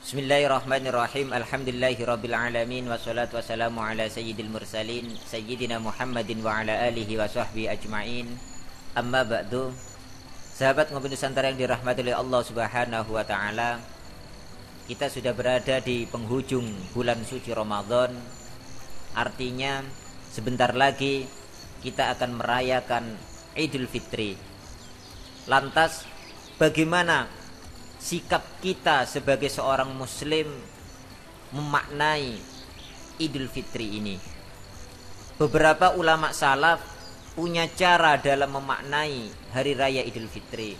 Bismillahirrahmanirrahim. Alhamdulillahirabbil alamin wassalatu wassalamu ala sayyidil mursalin sayyidina Muhammadin wa ala alihi wa sahbihi ajmain. Amma ba'du. Sahabat Ngopi Nusantara yang dirahmati oleh Allah Subhanahu wa taala. Kita sudah berada di penghujung bulan suci Ramadan. Artinya sebentar lagi kita akan merayakan Idul Fitri. Lantas bagaimana sikap kita sebagai seorang muslim memaknai Idul Fitri ini? Beberapa ulama salaf punya cara dalam memaknai hari raya Idul Fitri.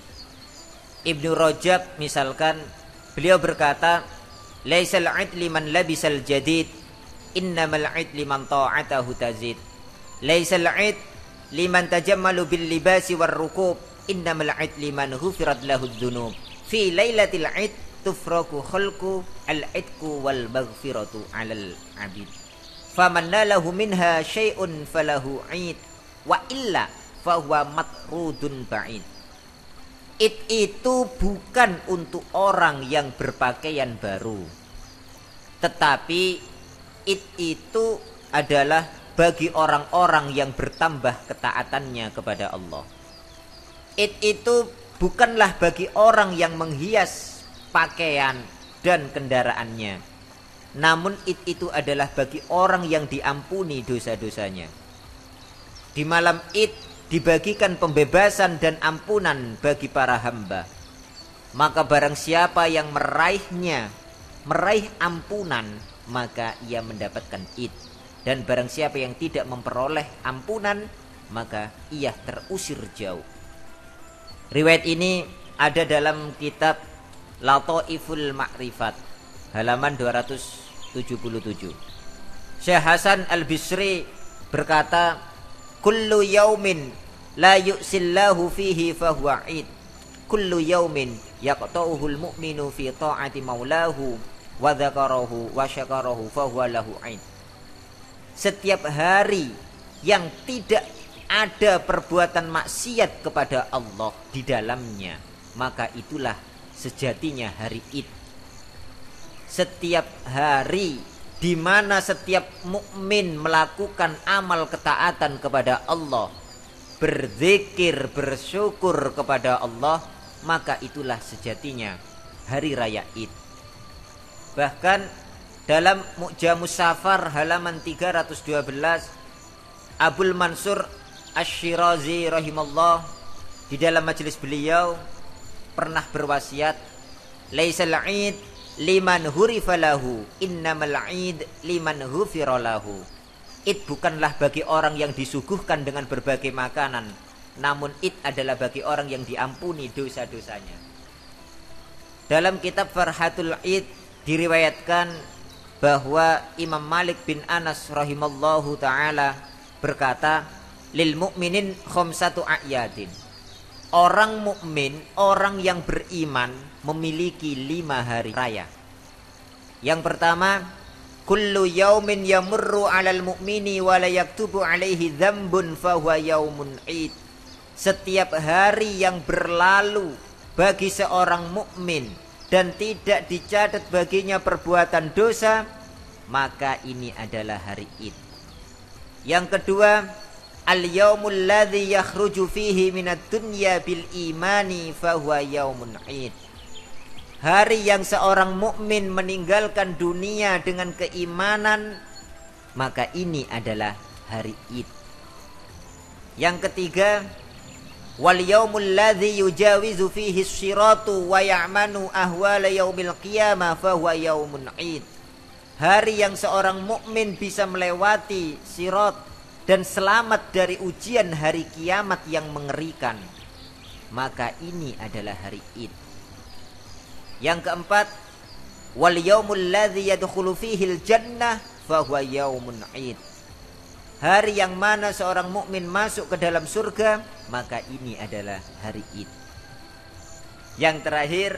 Ibnu Rajab misalkan, beliau berkata, "Laisal 'id liman labisal jadid, innamal 'id liman ta'atahu tazid. Laisal 'id liman tajammalu bil libasi war rukub, innamal 'id liman ghufirat lahu dzunub. Fi lailatil 'id tufraku khalqu al-'idku wal maghfiratu 'alal 'abid. Faman nalahu minha syai'un falahu 'id wa illa fahuwa matrudun ba'id." Id itu bukan untuk orang yang berpakaian baru, tetapi id itu adalah bagi orang-orang yang bertambah ketaatannya kepada Allah. Id itu bukanlah bagi orang yang menghias pakaian dan kendaraannya, namun id itu adalah bagi orang yang diampuni dosa-dosanya. Di malam id dibagikan pembebasan dan ampunan bagi para hamba. Maka barang siapa yang meraih ampunan, maka ia mendapatkan id. Dan barang siapa yang tidak memperoleh ampunan, maka ia terusir jauh. Riwayat ini ada dalam kitab Lataiful Ma'rifat halaman 277. Syekh Hasan Al-Bisri berkata, "Kullu yaumin la yu'sillahu fihi fahuwa 'id. Kullu yaumin yaqta'uhul mu'minu fi ta'ati maulahu wa dzakarahu wa syakarahu fahuwa lahu 'id." Setiap hari yang tidak ada perbuatan maksiat kepada Allah di dalamnya, maka itulah sejatinya hari Id. Setiap hari di mana setiap mukmin melakukan amal ketaatan kepada Allah, berzikir, bersyukur kepada Allah, maka itulah sejatinya hari raya Id. Bahkan dalam Mu'jamus Safar halaman 312, Abul Mansur Asy-Syirazi rahimallah di dalam majelis beliau pernah berwasiat, "Laisal 'id liman hurifa lahu, innamal 'id liman ghufira lahu." Id bukanlah bagi orang yang disuguhkan dengan berbagai makanan, namun id adalah bagi orang yang diampuni dosa-dosanya. Dalam kitab Farhatul Id diriwayatkan bahwa Imam Malik bin Anas rahimallahu taala berkata, "Lil mu'minin khamsatu a'yadin." Orang mukmin, orang yang beriman memiliki 5 hari raya. Yang pertama, kullu yaumin yamurru 'alal mu'mini wa la yaktubu 'alaihi dzambun fa huwa yaumun 'id. Setiap hari yang berlalu bagi seorang mukmin dan tidak dicatat baginya perbuatan dosa, maka ini adalah hari Id. Yang kedua, al-yaumul ladzi yakhruju fihi minad dunya bil imani fa huwa yaumun 'id. Hari yang seorang mukmin meninggalkan dunia dengan keimanan, maka ini adalah hari Id. Yang ketiga, wal yaumul ladzi yujawizu fihi as-siratu wa ya'manu ahwala yaumil qiyamah fa huwa yaumun 'id. Hari yang seorang mukmin bisa melewati sirat dan selamat dari ujian hari kiamat yang mengerikan, maka ini adalah hari Id. Yang keempat, wal yaumul ladzi yadkhulu fihil jannah fa huwa yaumun 'id. Hari yang mana seorang mukmin masuk ke dalam surga, maka ini adalah hari Id. Yang terakhir,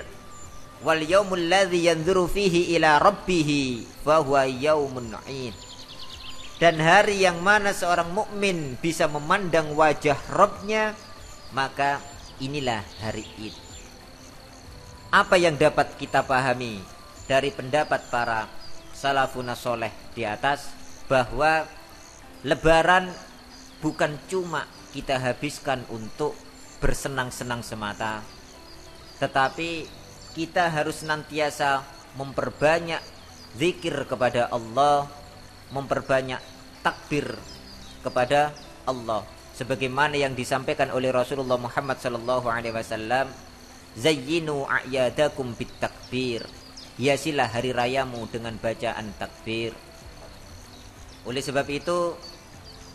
wal yaumul ladzi yanzuru fihi ila rabbih fa huwa yaumun 'id. Dan hari yang mana seorang mukmin bisa memandang wajah Rabbnya, maka inilah hari Id. Apa yang dapat kita pahami dari pendapat para salafun soleh di atas, bahwa Lebaran bukan cuma kita habiskan untuk bersenang-senang semata, tetapi kita harus senantiasa memperbanyak zikir kepada Allah, memperbanyak takbir kepada Allah, sebagaimana yang disampaikan oleh Rasulullah Muhammad sallallahu alaihi wasallam, zayyinu a'yadakum bitakbir, hiasilah hari rayamu dengan bacaan takbir. Oleh sebab itu,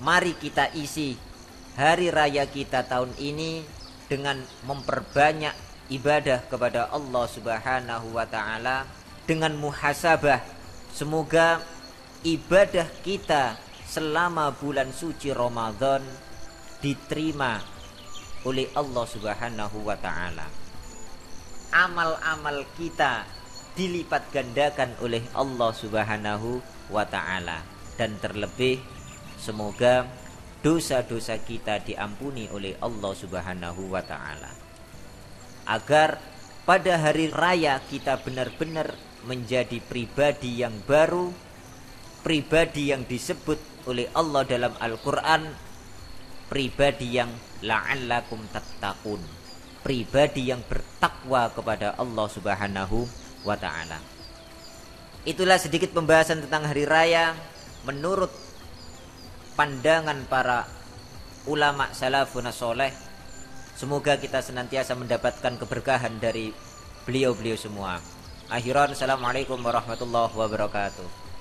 mari kita isi hari raya kita tahun ini dengan memperbanyak ibadah kepada Allah Subhanahu wa taala, dengan muhasabah. Semoga ibadah kita selama bulan suci Ramadan diterima oleh Allah Subhanahu wa taala. Amal-amal kita dilipat gandakan oleh Allah Subhanahu wa taala, dan terlebih semoga dosa-dosa kita diampuni oleh Allah Subhanahu wa taala, agar pada hari raya kita benar-benar menjadi pribadi yang baru, pribadi yang disebut oleh Allah dalam Al-Quran, pribadi yang la'allakum tattaqun, pribadi yang bertakwa kepada Allah Subhanahu wa ta'ala. Itulah sedikit pembahasan tentang hari raya menurut pandangan para ulama salafun soleh. Semoga kita senantiasa mendapatkan keberkahan dari beliau-beliau semua. Akhiran, assalamualaikum warahmatullahi wabarakatuh.